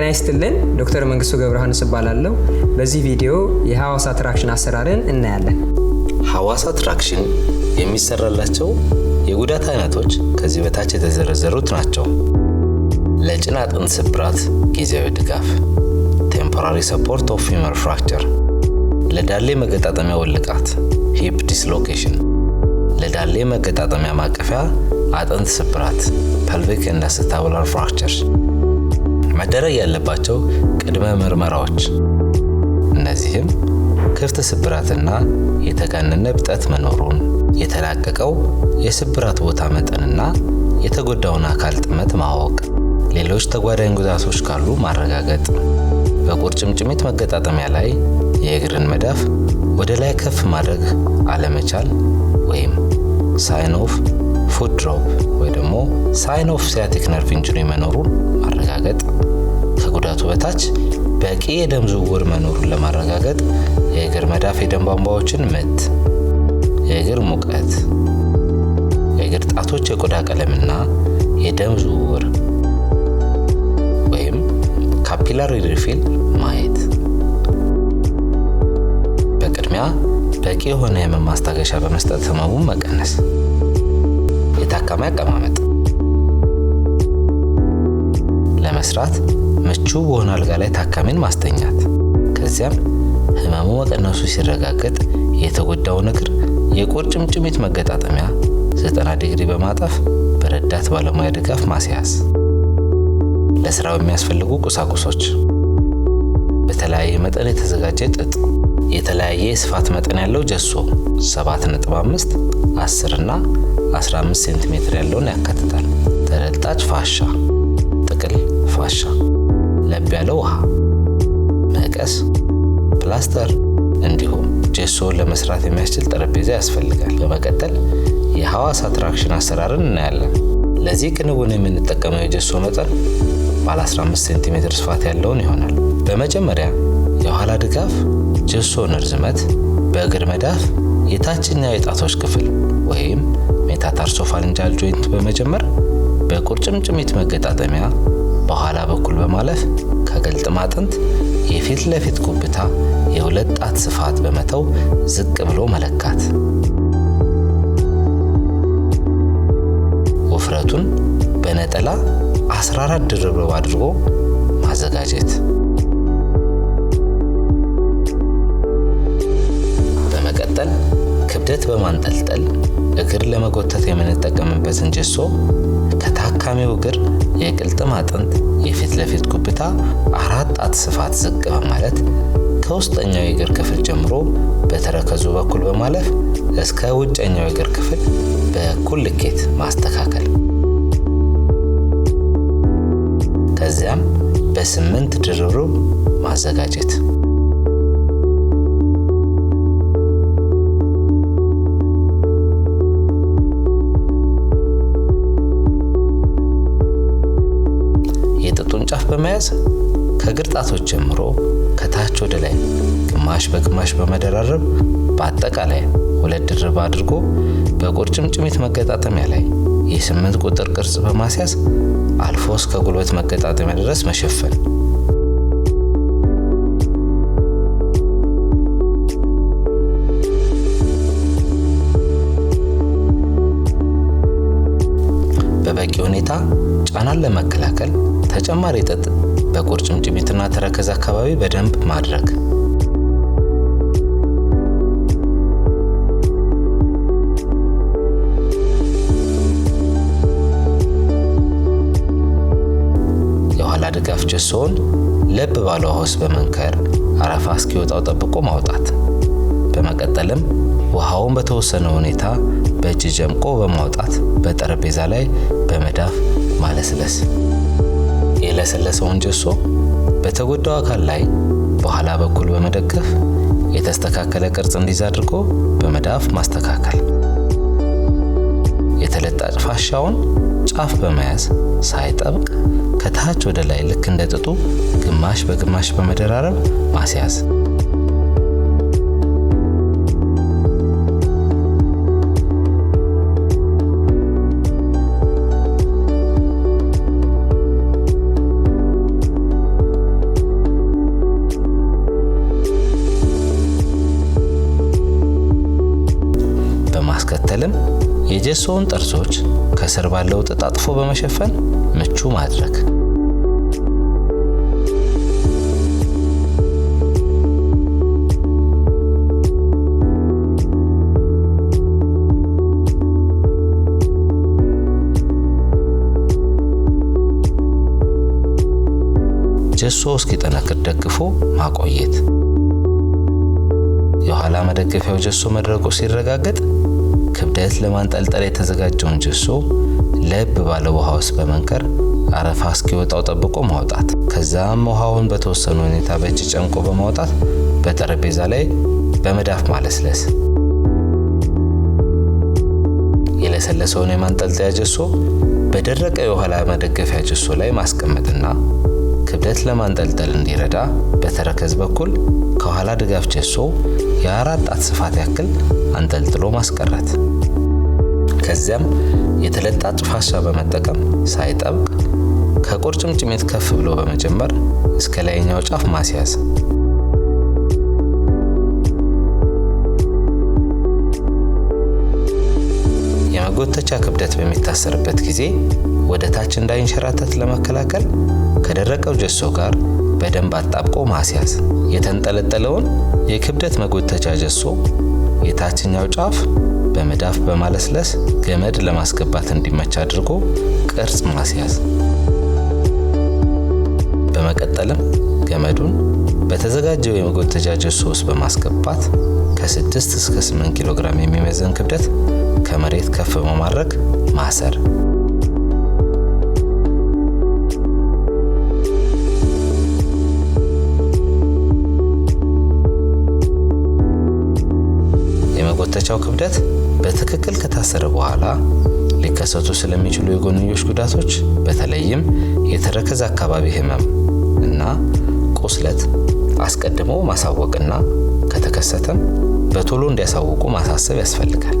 ይስጥልን ዶክተር መንግስቱ ገብረሃንስ እባላለሁ። በዚህ ቪዲዮ የሐዋሳ ትራክሽን አሰራርን እናያለን። ሐዋሳ ትራክሽን የሚሰራላቸው የጉዳት አይነቶች ከዚህ በታች የተዘረዘሩት ናቸው። ለጭን አጥንት ስብራት ጊዜያዊ ድጋፍ ቴምፖራሪ ሰፖርት ኦፍ ፊመር ፍራክቸር፣ ለዳሌ መገጣጠሚያ ውልቃት ሂፕ ዲስሎኬሽን፣ ለዳሌ መገጣጠሚያ ማቀፊያ አጥንት ስብራት pelvic and acetabular fractures። መደረግ ያለባቸው ቅድመ ምርመራዎች እነዚህም ክፍት ስብራትና የተጋነነ እብጠት መኖሩን፣ የተላቀቀው የስብራት ቦታ መጠንና የተጎዳውን አካል ጥመት ማወቅ፣ ሌሎች ተጓዳኝ ጉዳቶች ካሉ ማረጋገጥ፣ በቁርጭምጭሚት መገጣጠሚያ ላይ የእግርን መዳፍ ወደ ላይ ከፍ ማድረግ አለመቻል ወይም ሳይን ኦፍ ፉት ድሮፕ ወይ ደግሞ ሳይን ኦፍ ሲያቲክ ነርቭ ኢንጁሪ መኖሩን ማረጋገጥ፣ ከጉዳቱ በታች በቂ የደም ዝውውር መኖሩን ለማረጋገጥ የእግር መዳፍ የደም ቧንቧዎችን ምት፣ የእግር ሙቀት፣ የእግር ጣቶች የቆዳ ቀለምና የደም ዝውውር ወይም ካፒላሪ ሪፊል ማየት። በቅድሚያ በቂ የሆነ የህመም ማስታገሻ በመስጠት ህመሙን መቀነስ። የታካሚ አቀማመጥ ለመስራት ምቹ በሆነ አልጋ ላይ ታካሚን ማስተኛት። ከዚያም ህመሙ መቀነሱ ሲረጋገጥ የተጎዳውን እግር የቁርጭምጭሚት መገጣጠሚያ 90 ዲግሪ በማጠፍ በረዳት ባለሙያ ድጋፍ ማስያዝ። ለስራው የሚያስፈልጉ ቁሳቁሶች በተለያየ መጠን የተዘጋጀ ጥጥ፣ የተለያየ የስፋት መጠን ያለው ጀሶ 7.5፣ 10 እና 15 ሴንቲሜትር ያለውን ያካትታል። ተለጣጭ ፋሻ፣ ጥቅል ፋሻ፣ ለብ ያለ ውሃ፣ መቀስ፣ ፕላስተር እንዲሁም ጀሶውን ለመስራት የሚያስችል ጠረጴዛ ያስፈልጋል። በመቀጠል የሐዋሳ ትራክሽን አሰራርን እናያለን። ለዚህ ክንውን የምንጠቀመው የጀሶ መጠን ባለ 15 ሴንቲሜትር ስፋት ያለውን ይሆናል። በመጀመሪያ የኋላ ድጋፍ ጀሶን ርዝመት በእግር መዳፍ የታችኛው የጣቶች ክፍል ወይም ሜታታርሶፋንጃል ጆይንት በመጀመር በቁርጭምጭሚት መገጣጠሚያ በኋላ በኩል በማለፍ ከግልጥም አጥንት የፊት ለፊት ጉብታ የሁለት ጣት ስፋት በመተው ዝቅ ብሎ መለካት። ውፍረቱን በነጠላ 14 ድርብ አድርጎ ማዘጋጀት። በመቀጠል ክብደት በማንጠልጠል እግር ለመጎተት የምንጠቀምበትን ጀሶ ከታካሚው እግር የቅልጥም አጥንት የፊት ለፊት ጉብታ 4 ጣት ስፋት ዝቅ በማለት ከውስጠኛው የእግር ክፍል ጀምሮ በተረከዙ በኩል በማለፍ እስከ ውጨኛው የእግር ክፍል በእኩል ልኬት ማስተካከል። ከዚያም በ8 ድርብ ማዘጋጀት። የጥጡን ጫፍ በመያዝ ከእግር ጣቶች ጀምሮ ከታች ወደ ላይ ግማሽ በግማሽ በመደራረብ በአጠቃላይ 2 ድርብ አድርጎ በቁርጭምጭሚት መገጣጠሚያ ላይ የ8 ቁጥር ቅርጽ በማስያዝ አልፎ እስከ ጉልበት መገጣጠሚያ ድረስ መሸፈን። በበቂ ሁኔታ ጫናን ለመከላከል ተጨማሪ ጥጥ በቁርጭምጭሚትና ተረከዝ አካባቢ በደንብ ማድረግ። የኋላ ድጋፍ ጀሶውን ለብ ባለ ውሃ ውስጥ በመንከር አረፋ እስኪወጣው ጠብቆ ማውጣት። በመቀጠልም ውሃውን በተወሰነ ሁኔታ በእጅ ጀምቆ በማውጣት በጠረጴዛ ላይ በመዳፍ ማለስለስ። የለሰለሰውን ጀሶ በተጎዳው አካል ላይ በኋላ በኩል በመደገፍ የተስተካከለ ቅርጽ እንዲይዝ አድርጎ በመዳፍ ማስተካከል። የተለጣጭ ፋሻውን ጫፍ በመያዝ ሳይጠብቅ ከታች ወደ ላይ ልክ እንደ ጥጡ ግማሽ በግማሽ በመደራረብ ማስያዝ። በማስከተልም የጀሶውን ጠርዞች ከስር ባለው ጥጥ አጥፎ በመሸፈን ምቹ ማድረግ። ጀሶ እስኪጠነክር ደግፎ ማቆየት። የኋላ መደገፊያው ጀሶ መድረቁ ሲረጋገጥ ክብደት ለማንጠልጠል የተዘጋጀውን ጀሶ ለብ ባለ ውሃ ውስጥ በመንከር አረፋ እስኪወጣው ጠብቆ ማውጣት። ከዛም ውሃውን በተወሰነ ሁኔታ በእጅ ጨምቆ በማውጣት በጠረጴዛ ላይ በመዳፍ ማለስለስ። የለሰለሰውን የማንጠልጠያ ጀሶ በደረቀ የኋላ መደገፊያ ጀሶ ላይ ማስቀመጥና ክብደት ለማንጠልጠል እንዲረዳ በተረከዝ በኩል ከኋላ ድጋፍ ጀሶ የ4 ጣት ስፋት ያክል አንጠልጥሎ ማስቀረት። ከዚያም የተለጣጭ ፋሻ በመጠቀም ሳይጠብቅ ከቁርጭምጭሚት ከፍ ብሎ በመጀመር እስከ ላይኛው ጫፍ ማስያዝ። የመጎተቻ ክብደት በሚታሰርበት ጊዜ ወደ ታች እንዳይንሸራተት ለመከላከል ከደረቀው ጀሶ ጋር በደንብ አጣብቆ ማስያዝ። የተንጠለጠለውን የክብደት መጎተቻ ጀሶ የታችኛው ጫፍ በመዳፍ በማለስለስ ገመድ ለማስገባት እንዲመች አድርጎ ቅርጽ ማስያዝ። በመቀጠልም ገመዱን በተዘጋጀው የመጎተቻ ጀሶ ውስጥ በማስገባት ከ6 እስከ 8 ኪሎ ግራም የሚመዘን ክብደት ከመሬት ከፍ በማድረግ ማሰር። የመጎተቻው ክብደት በትክክል ከታሰረ በኋላ ሊከሰቱ ስለሚችሉ የጎንዮሽ ጉዳቶች በተለይም የተረከዝ አካባቢ ህመም እና ቁስለት አስቀድሞ ማሳወቅና ከተከሰተም በቶሎ እንዲያሳውቁ ማሳሰብ ያስፈልጋል።